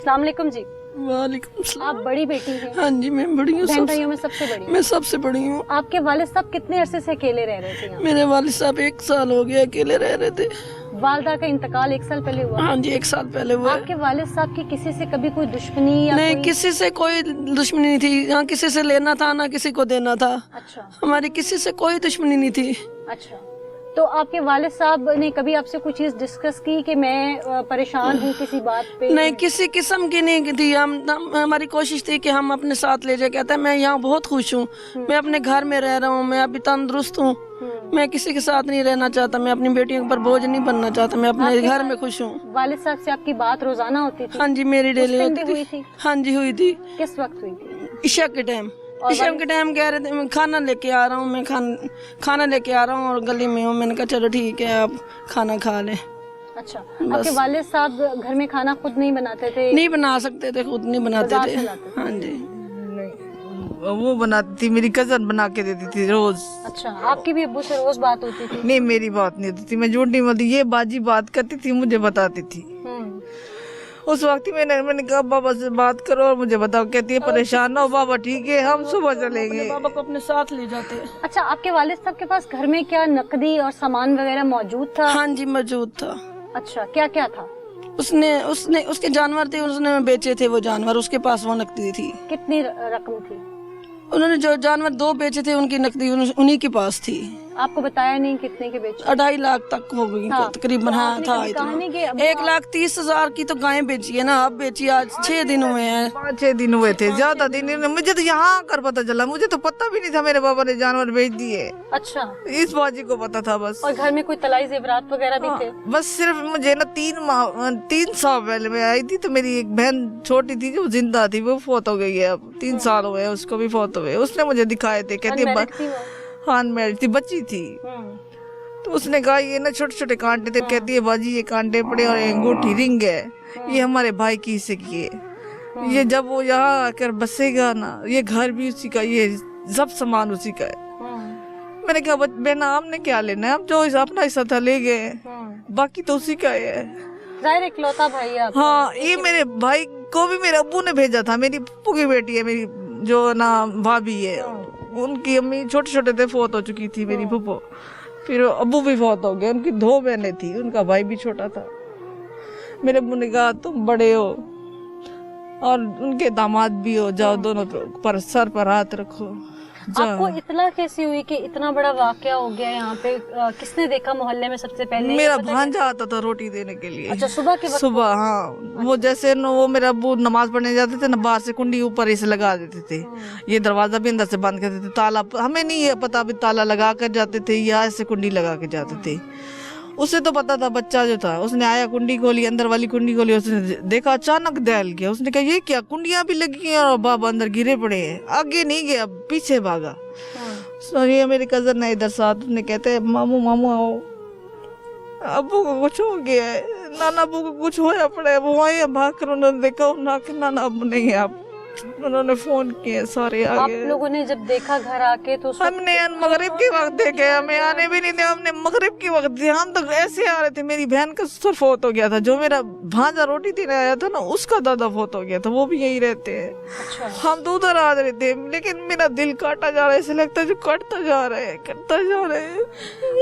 अस्सलाम वालेकुम जी। वालेकुम सलाम। आप बड़ी बेटी हैं? हाँ जी, मैं बड़ी हूँ। बहन भाइयों में सबसे बड़ी? मैं सबसे बड़ी हूँ। आपके वालिद साहब कितने अरसे से अकेले रह रहे थे यहाँ? मेरे वालिद साहब 1 साल हो गया अकेले रह रहे थे। वालदा का इंतकाल 1 साल पहले हुआ? हाँ जी, 1 साल पहले हुआ। आपके वालिद साहब की किसी से कभी कोई दुश्मनी या नहीं, कोई... किसी से कोई दुश्मनी नहीं थी। यहाँ किसी से लेना था ना किसी को देना था। अच्छा हमारी किसी से कोई दुश्मनी नहीं थी। अच्छा। तो आपके वालिद साहब ने कभी आपसे कोई चीज डिस्कस की कि मैं परेशान हूँ किसी बात पे? नहीं, किसी किस्म की नहीं थी। हमारी कोशिश थी कि हम अपने साथ ले जाए। कहता है मैं यहाँ बहुत खुश हूँ, मैं अपने घर में रह रहा हूँ, मैं अभी तंदुरुस्त हूँ, मैं किसी के साथ नहीं रहना चाहता, मैं अपनी बेटियों के ऊपर बोझ नहीं बनना चाहता, मैं अपने घर में खुश हूँ। वालिद साहब से आपकी बात रोजाना होती थी? हाँ जी, मेरी डेली हुई थी। हाँ जी, हुई थी। किस वक्त हुई थी? ईशा के टाइम। ईशा के टाइम कह रहे थे मैं खाना लेके आ रहा हूँ, मैं खाना लेके आ रहा हूँ और गली में हूँ। मैंने कहा चलो ठीक है, आप खाना खा लें। अच्छा, आपके वालिद साहब घर में खाना खुद नहीं बनाते थे? नहीं बना सकते थे, खुद नहीं बनाते थे। हाँ जी, वो बनाती थी, मेरी कजन बना के देती थी रोज। अच्छा, आपकी भी अब्बू से रोज बात होती थी? नहीं, मेरी बात नहीं होती थी, मैं झूठ नहीं बोलती। ये बाजी बात करती थी, मुझे बताती थी। उस वक्त ही मैंने कहा बाबा से बात करो और मुझे बताओ। कहती है परेशान ना हो बाबा, ठीक है हम सुबह चलेंगे। बाबा को अपने साथ ले जाते। अच्छा, आपके वालिद साहब के पास घर में क्या नकदी और सामान वगैरह मौजूद था? हाँ जी, मौजूद था। अच्छा, क्या क्या था? उसके जानवर थे, उसने बेचे थे वो जानवर, उसके पास वो नकदी थी। कितनी रकम थी? उन्होंने जो जानवर 2 बेचे थे उनकी नकदी उन्हीं के पास थी। आपको बताया नहीं कितने के बेचे? 2.5 लाख तक हो गई तकरीबन। हाँ था इतना। 1,30,000 की तो गायें बेची है ना, अब बेची। आज 6 दिन हुए हैं। 5-6 दिन हुए थे, ज्यादा दिन। मुझे तो यहाँ आकर पता चला, मुझे तो पता भी नहीं था मेरे बाबा ने जानवर बेच दिए। अच्छा, इस बाजी को पता था बस। और घर में कोई तलाई जेवरात वगैरह भी थे? बस सिर्फ मुझे ना 3 साल पहले मैं आई थी तो मेरी एक बहन छोटी थी जो जिंदा थी, वो फौत हो गई है। अब 3 साल हुए हैं उसको भी फौत हुए। उसने मुझे दिखाए थे, कहती हाँ मैरिड थी, बच्ची थी। तो उसने कहा ये ना छोटे छोटे कांटे थे। कहती है बाजी ये कांटे पड़े और अंगूठी रिंग है, ये हमारे भाई की हिस्से की है। ये जब वो यहाँ आकर बसेगा ना, ये घर भी उसी का, ये सब सामान उसी का है। मैंने कहा बहना आपने क्या लेना है, अब जो अपना हिस्सा था ले गए, बाकी तो उसी का है। जाहिर इकलौता भाई है आपका। हाँ, ये मेरे भाई को भी मेरे अब्बू ने भेजा था। मेरी अब्बू की बेटी है, मेरी जो ना भाभी है, उनकी अम्मी छोटे छोटे थे, फौत हो चुकी थी मेरी फूफो। फिर अब्बू भी फौत हो गए। उनकी 2 बहनें थी, उनका भाई भी छोटा था। मेरे अब्बू ने कहा तुम बड़े हो और उनके दामाद भी हो, जाओ दोनों पर सर पर हाथ रखो। आपको इतला कैसी हुई कि इतना बड़ा वाकया हो गया यहाँ पे? किसने देखा मोहल्ले में सबसे पहले? मेरा भांजा आता था रोटी देने के लिए। अच्छा, सुबह के वक्त? सुबह, हाँ। वो जैसे न वो मेरा अब्बू नमाज पढ़ने जाते थे ना, बाहर से कुंडी ऊपर इसे लगा देते थे। ये दरवाजा भी अंदर से बंद कर देते थे। ताला हमें नहीं है पता, भी ताला लगा कर जाते थे या ऐसे कुंडी लगा के जाते थे। उसे तो पता था, बच्चा जो था उसने आया, कुंडी खोली, अंदर वाली कुंडी खोली, उसने देखा, अचानक दहल गया। उसने कहा ये क्या, कुंडियां भी लगी हैं और बाबा अंदर गिरे पड़े हैं। आगे नहीं गया, पीछे भागा। ये मेरे कजन है इधर साथ, उसने कहते हैं मामू मामू आओ, अब्बू को कुछ हो गया है, नाना अब्बू को कुछ होया पड़ा है। वो आए भाग कर, उन्होंने देखा नाना अब्बू नहीं है। आप उन्होंने फोन किए, सारे आ गए। आप लोगों ने जब देखा घर आके तो हमने मगरिब के वक्त देखे, हमें आने भी नहीं दिया। हमने मगरिब के वक्त दिया, हम तो ऐसे आ रहे थे। मेरी बहन का ससुर फौत हो गया था, जो मेरा भांजा रोटी देने आया था ना, उसका दादा फौत हो गया था, वो भी यही रहते हैं। अच्छा। हम तो उधर आ रहे थे, लेकिन मेरा दिल काटा जा रहा है, ऐसे लगता है जो कटता जा रहा है, कटता जा रहा है।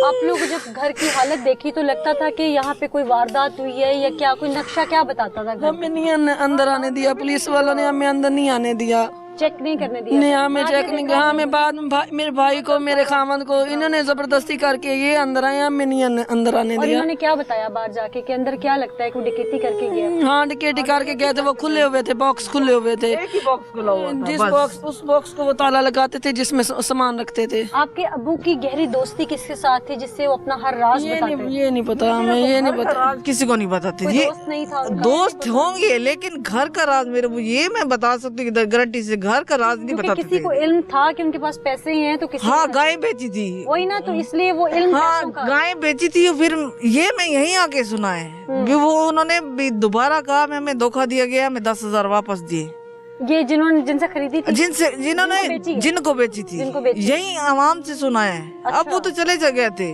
आप लोग जब घर की हालत देखी तो लगता था कि यहाँ पे कोई वारदात हुई है या क्या? कोई नक्शा क्या बताता था? हमें नहीं अंदर आने दिया, पुलिस वालों ने हमें अंदर नहीं आने दिया, चेक नहीं करने दिया? नहीं, हमें चेक नहीं किया। हमें बाद में मेरे भाई को, मेरे खामद को इन्होंने जबरदस्ती करके ये अंदर आए, हमें नहीं अंदर आने और दिया। इन्होंने क्या बताया बाहर जाके कि अंदर क्या लगता है कोई डकैती करके गया? हाँ, डकैती करके गए थे। वो खुले हुए थे, बॉक्स खुले हुए थे। एक ही बॉक्स खुला हुआ था, जिस बॉक्स, उस बॉक्स को वो ताला लगाते थे जिसमें सामान रखते थे। आपके अब्बू की गहरी दोस्ती किसके साथ थी जिससे वो अपना हर राज बताते थे? ये नहीं पता हमें, ये नहीं पता। किसी को नहीं बताते। कोई ये दोस्त नहीं था उनका? दोस्त होंगे, लेकिन घर का राज मेरे को ये मैं बता सकती हूँ गारंटी से, घर का राज नहीं बताते किसी को इल्म था कि उनके पास पैसे हैं तो किसी हाँ, गाय बेची थी। वही ना, तो इसलिए वो इल्म हाँ, पैसों का। गाय बेची थी। फिर ये मैं यहीं आके सुना है भी वो उन्होंने भी दोबारा कहा हमें धोखा दिया गया, हमें 10,000 वापस दिए। ये जिनसे खरीदी थी, जिन्होंने जिनको बेची थी, यही आवाम से सुना है। अब वो तो चले गए थे,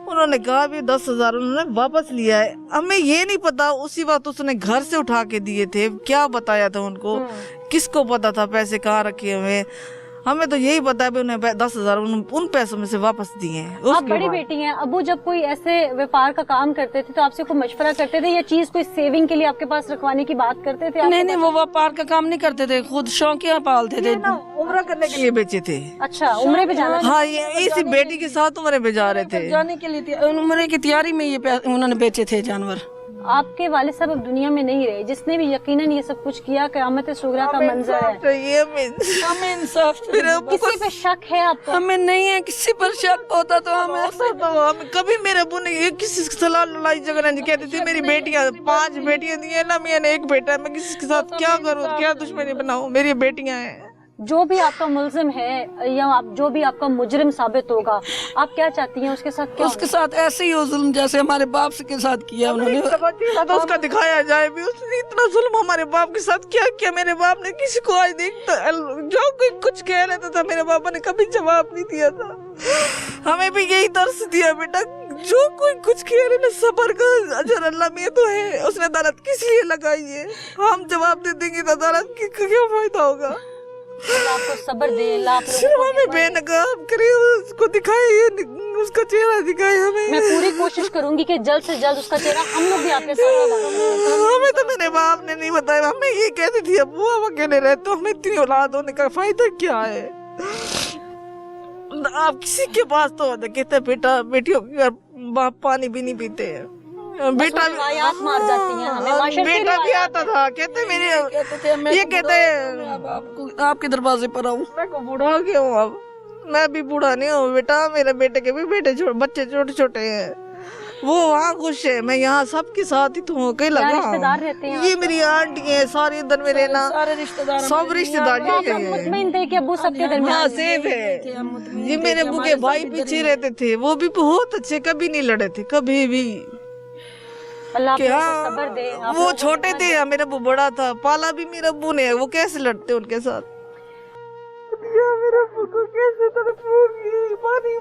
उन्होंने कहा भी 10,000 उन्होंने वापस लिया है। हमें ये नहीं पता उसी वक्त उसने घर से उठा के दिए थे, क्या बताया था उनको, किसको पता था पैसे कहाँ रखे हुए। हमें तो यही पता है भी उन्हें 10,000 उन पैसों में से वापस दिए हैं। आप बड़ी बेटी हैं, अबू जब कोई ऐसे व्यापार का काम करते थे तो आपसे कोई मशवरा करते थे या चीज कोई सेविंग के लिए आपके पास रखवाने की बात करते थे? नहीं, वो व्यापार का काम नहीं करते थे, खुद शौकिया पालते थे। उम्र करने के लिए बेचे थे। अच्छा, उम्रे पे जाना? हाँ, ये इसी बेटी के साथ उम्र पे जा रहे थे, जाने के लिए उम्र की तैयारी में ये उन्होंने बेचे थे जानवर। आपके वाले साहब अब दुनिया में नहीं रहे, जिसने भी यकीनन ये सब कुछ किया, क़यामत सुगरा का मंजर है। हमें इंसाफ किसी पे शक है आपको? हमें नहीं है, किसी पर शक होता तो हम कभी मेरे अबू ने किसी की सलाह लड़ाई झगड़ा नहीं कहती थी। मेरी बेटियां 5 बेटियां दी है ना, मैंने एक बेटा है, मैं किसी के साथ क्या करूं, क्या दुश्मनी बनाऊं, मेरी बेटियां हैं। जो भी आपका मुल्जिम है या जो भी आपका मुजरिम साबित होगा, आप क्या चाहती हैं उसके साथ? क्या उसके साथ ऐसे ही हो जुल्म जैसे हमारे बाप के साथ किया उन्होंने। तो उसका दिखाया जाए भी, उसने इतना जुल्म हमारे बाप के साथ क्या किया। मेरे बाप ने किसी को आज देखता, जो कोई कुछ कह लेता था मेरे पापा ने कभी जवाब नहीं दिया था। हमें भी यही दर्श दिया बेटा, जो कोई कुछ कह रहे ना, सबर का अजर अल्लाह में तो है। उसने अदालत किस लिए लगाई है, हम जवाब दे देंगे तो अदालत की क्या फायदा होगा। आपको सब्र दे, सिर्फ हमें बेनकाब करे, उसको दिखाए, उसका चेहरा दिखाए हमें। मैं पूरी कोशिश करूंगी कि जल्द से जल्द उसका चेहरा हम लोग भी आपके साथ। हमें तो मेरे बाप ने नहीं बताया, हमें ये कहती थी अब वो अकेले रहते, हमें इतनी औलाद होने का फायदा क्या है। आप किसी के पास तो कहते बेटा बेटियों के घर बाप पानी भी नहीं पीते हैं, बेटा मार जाती हैं हमें। बेटा भी आता था, कहते मेरे ये कहते आपके दरवाजे पर आऊं। मैं को बूढ़ा हो गया हूँ, अब मैं भी बूढ़ा नहीं हूँ बेटा, मेरे बेटे के भी बच्चे छोटे छोटे हैं, वो वहाँ खुश है, मैं यहाँ सबके साथ ही तो कहीं लगा। रिश्तेदार रहते हैं? ये मेरी आंटी है, सारे इधर मेरे ना सारे रिश्तेदार, सब रिश्तेदार मुतमईन थे कि अब्बू सबके दरमियान सेफ है। ये मेरे अब्बू के भाई पीछे रहते थे, वो भी बहुत अच्छे, कभी नहीं लड़े थे कभी भी। अल्लाह आपको सब्र दे। वो छोटे थे, मेरा अब्बू बड़ा था, पाला भी मेरे अब्बू ने, वो कैसे लड़ते उनके साथ। मेरे अब्बू को कैसे तड़पूंगी, पानी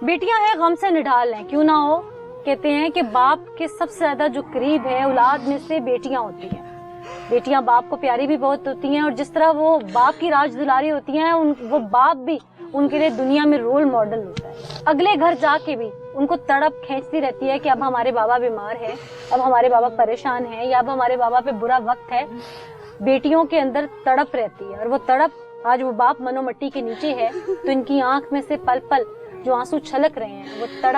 बेटियां हैं गम से निढाल हैं, क्यों ना हो। कहते हैं कि बाप के सबसे ज्यादा जो करीब है औलाद में से बेटियां होती हैं। बेटियां बाप को प्यारी भी बहुत होती हैं, और जिस तरह वो बाप की राज दुलारी होती हैं, वो बाप भी उनके लिए दुनिया में रोल मॉडल होता है। अगले घर जाके भी उनको तड़प खींचती रहती है कि अब हमारे बाबा बीमार है, अब हमारे बाबा परेशान है, या अब हमारे बाबा पे बुरा वक्त है। बेटियों के अंदर तड़प रहती है, और वो तड़प आज वो बाप मनो मट्टी के नीचे है, तो इनकी आंख में से पल पल जो आंसू छलक रहे हैं वो तड़प